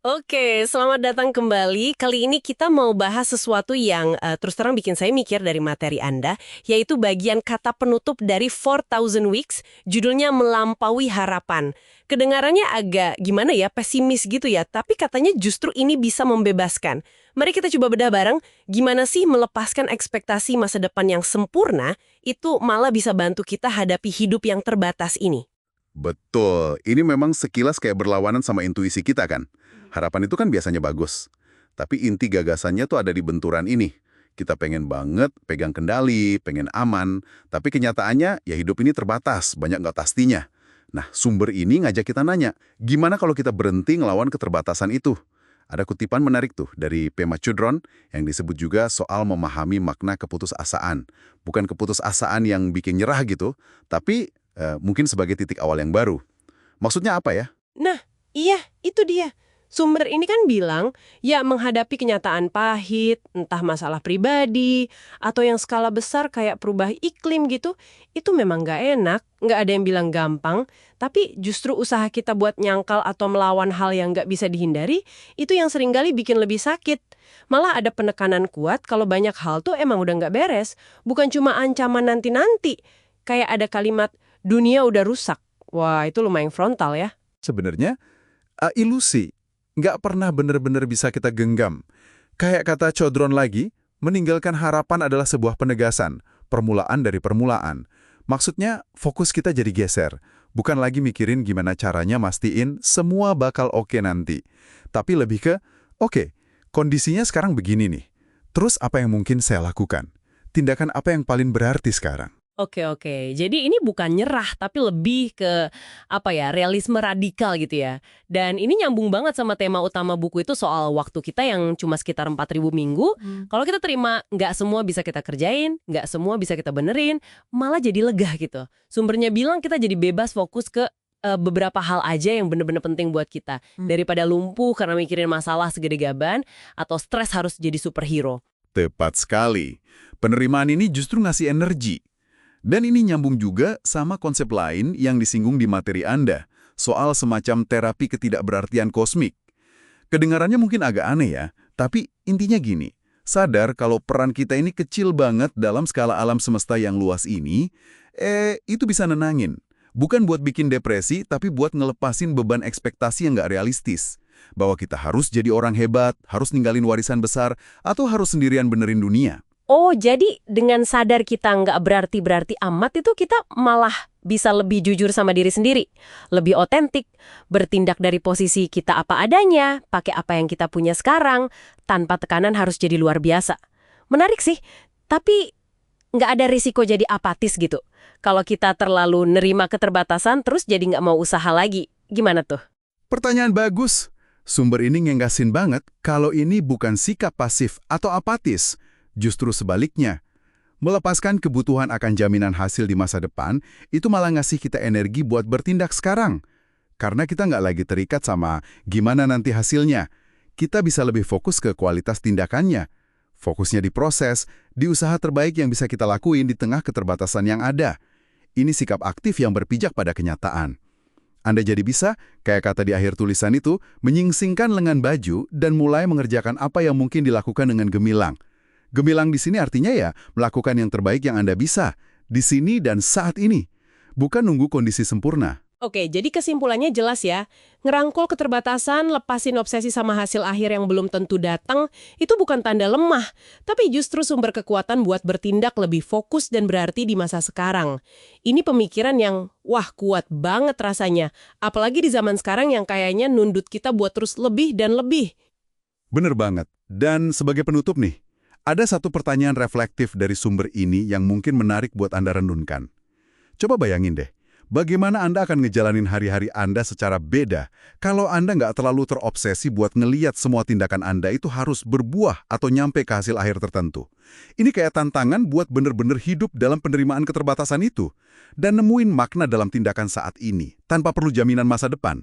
Oke, selamat datang kembali. Kali ini kita mau bahas sesuatu yang terus terang bikin saya mikir dari materi Anda, yaitu bagian kata penutup dari 4,000 Weeks, judulnya Melampaui Harapan. Kedengarannya agak gimana ya, pesimis gitu ya, tapi katanya justru ini bisa membebaskan. Mari kita coba bedah bareng, gimana sih melepaskan ekspektasi masa depan yang sempurna, itu malah bisa bantu kita hadapi hidup yang terbatas ini. Betul, ini memang sekilas kayak berlawanan sama intuisi kita kan. Harapan itu kan biasanya bagus. Tapi inti gagasannya tuh ada di benturan ini. Kita pengen banget pegang kendali, pengen aman, tapi kenyataannya ya hidup ini terbatas, banyak nggak pastinya. Nah, sumber ini ngajak kita nanya, gimana kalau kita berhenti ngelawan keterbatasan itu? Ada kutipan menarik tuh dari Pema Chödrön yang disebut juga soal memahami makna keputusasaan. Bukan keputusasaan yang bikin nyerah gitu, tapi mungkin sebagai titik awal yang baru. Maksudnya apa ya? Nah, iya, itu dia. Sumber ini kan bilang, ya menghadapi kenyataan pahit, entah masalah pribadi, atau yang skala besar kayak perubahan iklim gitu, itu memang nggak enak, nggak ada yang bilang gampang, tapi justru usaha kita buat nyangkal atau melawan hal yang nggak bisa dihindari, itu yang seringkali bikin lebih sakit. Malah ada penekanan kuat kalau banyak hal tuh emang udah nggak beres, bukan cuma ancaman nanti-nanti. Kayak ada kalimat, dunia udah rusak. Wah, itu lumayan frontal ya. Sebenarnya, ilusi. Nggak pernah benar-benar bisa kita genggam. Kayak kata Chodron lagi, meninggalkan harapan adalah sebuah penegasan, permulaan dari permulaan. Maksudnya, fokus kita jadi geser. Bukan lagi mikirin gimana caranya mastiin semua bakal oke nanti. Tapi lebih ke, oke, kondisinya sekarang begini nih. Terus apa yang mungkin saya lakukan? Tindakan apa yang paling berarti sekarang? Oke. Jadi ini bukan nyerah, tapi lebih ke, apa ya, realisme radikal gitu ya. Dan ini nyambung banget sama tema utama buku itu soal waktu kita yang cuma sekitar 4.000 minggu. Kalau kita terima, nggak semua bisa kita kerjain, nggak semua bisa kita benerin, malah jadi lega gitu. Sumbernya bilang kita jadi bebas fokus ke beberapa hal aja yang bener-bener penting buat kita. Daripada lumpuh karena mikirin masalah segede gaban, atau stres harus jadi superhero. Tepat sekali. Penerimaan ini justru ngasih energi. Dan ini nyambung juga sama konsep lain yang disinggung di materi Anda, soal semacam terapi ketidakberartian kosmik. Kedengarannya mungkin agak aneh ya, tapi intinya gini, sadar kalau peran kita ini kecil banget dalam skala alam semesta yang luas ini, itu bisa nenangin. Bukan buat bikin depresi, tapi buat ngelepasin beban ekspektasi yang nggak realistis. Bahwa kita harus jadi orang hebat, harus ninggalin warisan besar, atau harus sendirian benerin dunia. Oh, jadi dengan sadar kita nggak berarti-berarti amat itu kita malah bisa lebih jujur sama diri sendiri. Lebih otentik, bertindak dari posisi kita apa adanya, pakai apa yang kita punya sekarang, tanpa tekanan harus jadi luar biasa. Menarik sih, tapi nggak ada risiko jadi apatis gitu. Kalau kita terlalu nerima keterbatasan, terus jadi nggak mau usaha lagi. Gimana tuh? Pertanyaan bagus. Sumber ini ngegasin banget kalau ini bukan sikap pasif atau apatis. Justru sebaliknya, melepaskan kebutuhan akan jaminan hasil di masa depan, itu malah ngasih kita energi buat bertindak sekarang. Karena kita nggak lagi terikat sama gimana nanti hasilnya. Kita bisa lebih fokus ke kualitas tindakannya. Fokusnya di proses, di usaha terbaik yang bisa kita lakuin di tengah keterbatasan yang ada. Ini sikap aktif yang berpijak pada kenyataan. Anda jadi bisa, kayak kata di akhir tulisan itu, menyingsingkan lengan baju dan mulai mengerjakan apa yang mungkin dilakukan dengan gemilang. Gemilang di sini artinya ya melakukan yang terbaik yang Anda bisa, di sini dan saat ini. Bukan nunggu kondisi sempurna. Oke, jadi kesimpulannya jelas ya. Ngerangkul keterbatasan, lepasin obsesi sama hasil akhir yang belum tentu datang, itu bukan tanda lemah, tapi justru sumber kekuatan buat bertindak lebih fokus dan berarti di masa sekarang. Ini pemikiran yang, wah kuat banget rasanya. Apalagi di zaman sekarang yang kayaknya nundut kita buat terus lebih dan lebih. Bener banget. Dan sebagai penutup nih, ada satu pertanyaan reflektif dari sumber ini yang mungkin menarik buat Anda renungkan. Coba bayangin deh, bagaimana Anda akan ngejalanin hari-hari Anda secara beda kalau Anda nggak terlalu terobsesi buat ngeliat semua tindakan Anda itu harus berbuah atau nyampe ke hasil akhir tertentu. Ini kayak tantangan buat bener-bener hidup dalam penerimaan keterbatasan itu dan nemuin makna dalam tindakan saat ini tanpa perlu jaminan masa depan.